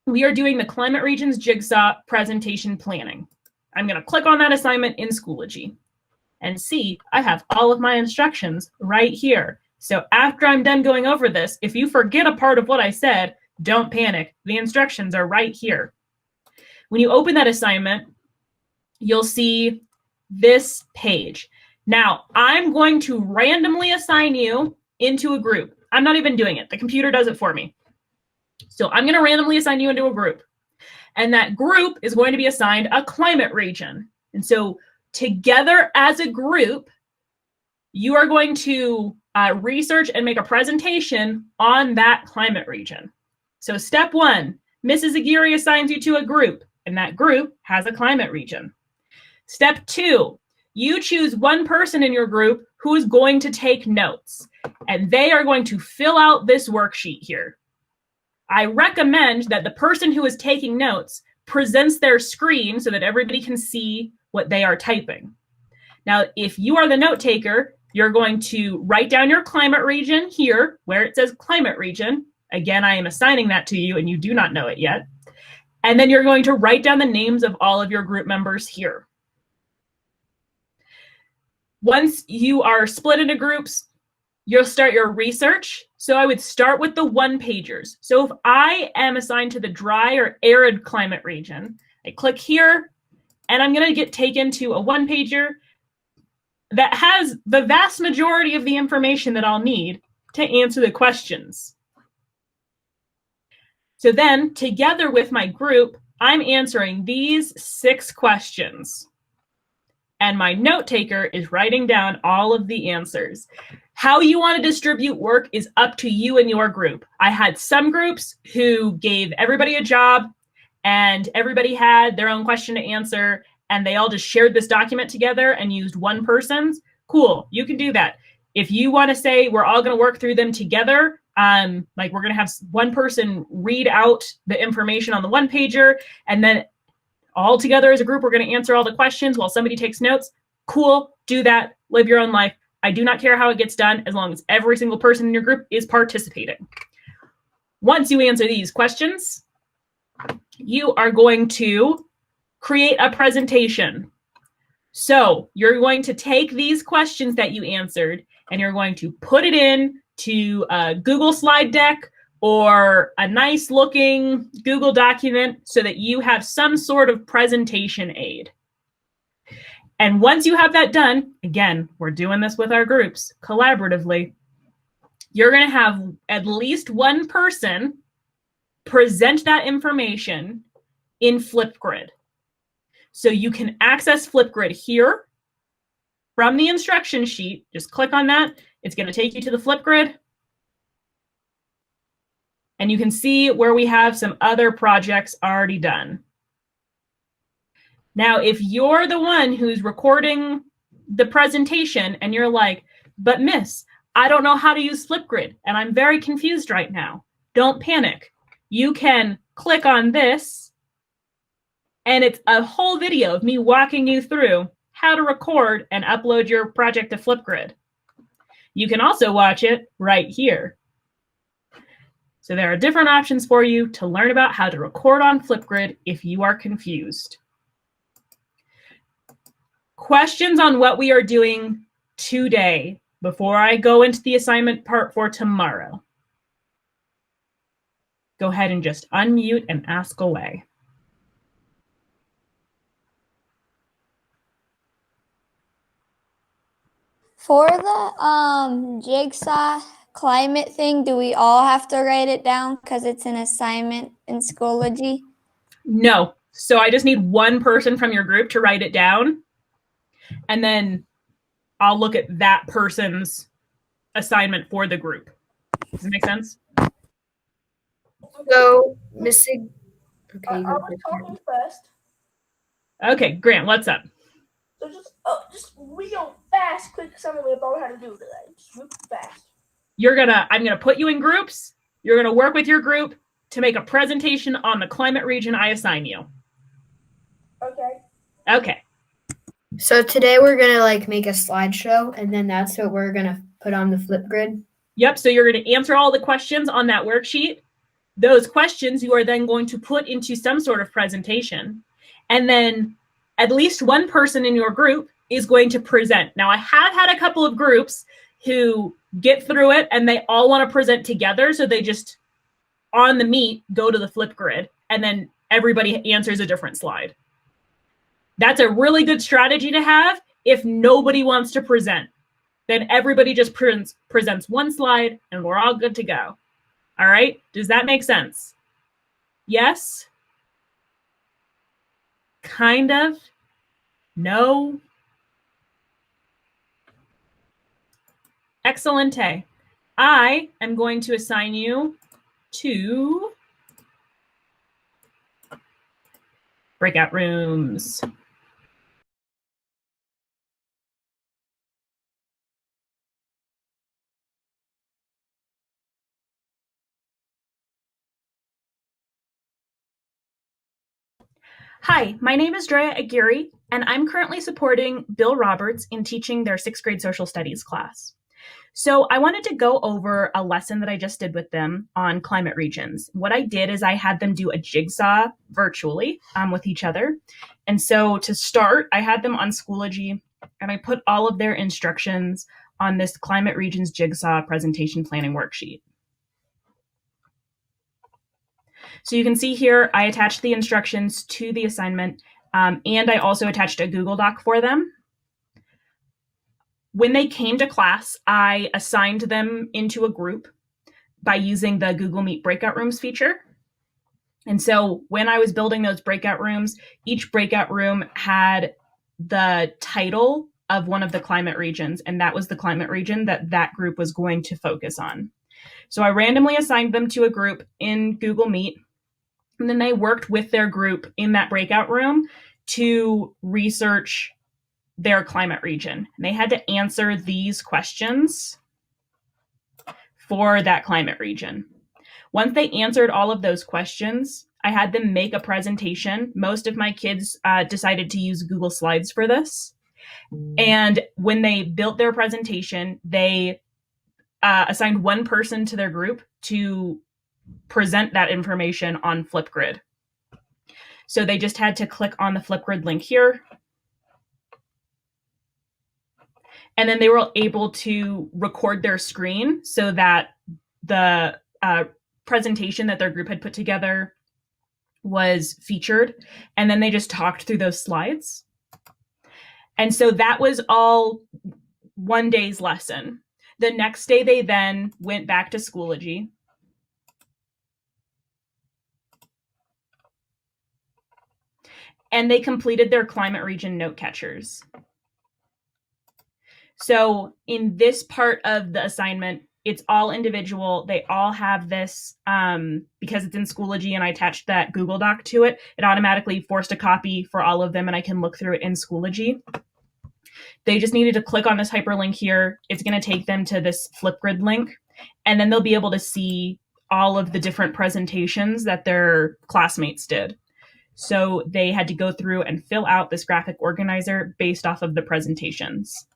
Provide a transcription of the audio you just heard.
we are doing the Climate Regions Jigsaw presentation planning. I'm going to click on that assignment in Schoology and see I have all of my instructions right here. So after I'm done going over this, if you forget a part of what I said, don't panic. The instructions are right here. When you open that assignment, you'll see this page. Now, I'm going to randomly assign you into a group. I'm not even doing it. The computer does it for me. So I'm going to randomly assign you into a group. And that group is going to be assigned a climate region. And so together as a group, you are going to research and make a presentation on that climate region. So step 1, Mrs. Aguirre assigns you to a group, and that group has a climate region. Step 2, you choose one person in your group who is going to take notes, and they are going to fill out this worksheet here. I recommend that the person who is taking notes presents their screen so that everybody can see what they are typing. Now, if you are the note taker, you're going to write down your climate region here where it says climate region. Again, I am assigning that to you and you do not know it yet. And then you're going to write down the names of all of your group members here. Once you are split into groups, you'll start your research. So I would start with the one-pagers. So if I am assigned to the dry or arid climate region, I click here, and I'm going to get taken to a one-pager that has the vast majority of the information that I'll need to answer the questions. So then, together with my group, I'm answering these 6 questions. And my note taker is writing down all of the answers. How you want to distribute work is up to you and your group. I had some groups who gave everybody a job and everybody had their own question to answer and they all just shared this document together and used one person's. Cool, you can do that. If you want to say we're all going to work through them together, like we're going to have one person read out the information on the one pager and then all together as a group, we're going to answer all the questions while somebody takes notes. Cool, do that, live your own life. I do not care how it gets done as long as every single person in your group is participating. Once you answer these questions, you are going to create a presentation. So you're going to take these questions that you answered and you're going to put it in to a Google slide deck or a nice looking Google document so that you have some sort of presentation aid. And once you have that done, again, we're doing this with our groups collaboratively, you're going to have at least one person present that information in Flipgrid. So you can access Flipgrid here from the instruction sheet. Just click on that. It's going to take you to the Flipgrid. And you can see where we have some other projects already done. Now, if you're the one who's recording the presentation and you're like, but miss, I don't know how to use Flipgrid and I'm very confused right now, don't panic. You can click on this and it's a whole video of me walking you through how to record and upload your project to Flipgrid. You can also watch it right here. So there are different options for you to learn about how to record on Flipgrid if you are confused. Questions on what we are doing today before I go into the assignment part for tomorrow? Go ahead and just unmute and ask away. For the Jigsaw climate thing, do we all have to write it down because it's an assignment in Schoology? No. So I just need one person from your group to write it down. And then I'll look at that person's assignment for the group. Does it make sense? So, Missy, okay, I was talking first. Okay, Grant, what's up? So just real fast, quick summary about how to do that. Just real fast. I'm gonna put you in groups. You're gonna work with your group to make a presentation on the climate region I assign you. Okay. Okay. So today we're gonna make a slideshow, and then that's what we're gonna put on the Flipgrid. Yep. So you're gonna answer all the questions on that worksheet, Those questions you are then going to put into some sort of presentation. And then at least one person in your group is going to present. Now, I have had a couple of groups who get through it and they all want to present together. So they just, on the meet, go to the flip grid and then everybody answers a different slide. That's a really good strategy to have if nobody wants to present. Then everybody just presents one slide and we're all good to go. All right, does that make sense? Yes? Kind of? No? Excelente. I am going to assign you to breakout rooms. Hi, my name is Drea Aguirre, and I'm currently supporting Bill Roberts in teaching their 6th grade social studies class. So I wanted to go over a lesson that I just did with them on climate regions. What I did is I had them do a jigsaw virtually with each other. And so to start, I had them on Schoology, and I put all of their instructions on this climate regions jigsaw presentation planning worksheet. So you can see here, I attached the instructions to the assignment, and I also attached a Google Doc for them. When they came to class, I assigned them into a group by using the Google Meet breakout rooms feature. And so when I was building those breakout rooms, each breakout room had the title of one of the climate regions, and that was the climate region that that group was going to focus on. So I randomly assigned them to a group in Google Meet, and then they worked with their group in that breakout room to research their climate region. And they had to answer these questions for that climate region. Once they answered all of those questions, I had them make a presentation. Most of my kids decided to use Google Slides for this. And when they built their presentation, they assigned one person to their group to present that information on Flipgrid. So they just had to click on the Flipgrid link here. And then they were able to record their screen so that the presentation that their group had put together was featured. And then they just talked through those slides. And so that was all one day's lesson. The next day, they then went back to Schoology. And they completed their climate region note catchers. So in this part of the assignment, it's all individual. They all have this, because it's in Schoology and I attached that Google Doc to it, it automatically forced a copy for all of them and I can look through it in Schoology. They just needed to click on this hyperlink here. It's going to take them to this Flipgrid link, and then they'll be able to see all of the different presentations that their classmates did. So they had to go through and fill out this graphic organizer based off of the presentations.